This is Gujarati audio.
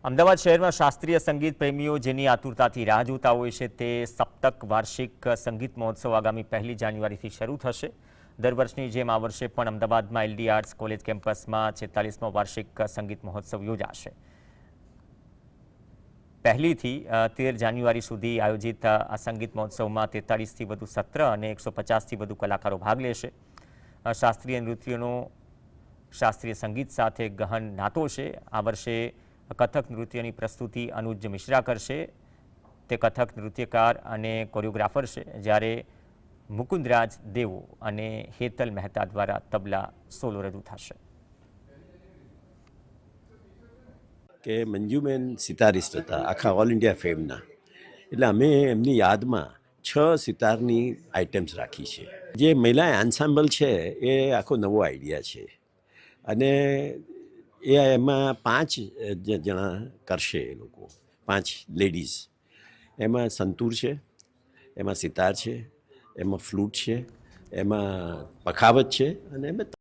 અમદાવાદ શહેરમાં શાસ્ત્રીય સંગીત પ્રેમીઓ જેની આતુરતાથી રાહ જોતા હોય છે તે સપ્તક વાર્ષિક સંગીત મહોત્સવ આગામી 1 જાન્યુઆરીથી શરૂ થશે। દર વર્ષની જેમ આ વર્ષે પણ અમદાવાદમાં એલડી આર્ટ્સ કોલેજ કેમ્પસમાં 46મો વાર્ષિક સંગીત મહોત્સવ યોજાશે। 1 થી 13 જાન્યુઆરી સુધી આયોજિત આ સંગીત મહોત્સવમાં 43થી વધુ સત્ર અને 150થી વધુ કલાકારો ભાગ લેશે। શાસ્ત્રીય નૃત્યનો શાસ્ત્રીય સંગીત સાથે ગહન નાતો છે। આ વર્ષે કથક નૃત્યની પ્રસ્તુતિ અનુજ મિશ્રા કરશે। તે કથક નૃત્યકાર અને કોરિયોગ્રાફર છે, જ્યારે મુકુંદરાજ દેવો અને હેતલ મહેતા દ્વારા તબલા સોલો રજૂ થશે। કે મંજુબેન સિતારિસ્ટ હતા આખા ઓલ ઇન્ડિયા ફેમના, એટલે અમે એમની યાદમાં 6 સિતારની આઇટમ્સ રાખી છે। જે મહિલા એન્સેમ્બલ છે એ આખો નવો આઈડિયા છે અને એમાં 5 જણા કરશે, એ લોકો 5 લેડીઝ। એમાં સંતૂર છે, એમાં સિતાર છે, એમાં ફ્લૂટ છે, એમાં પખાવત છે અને એમાં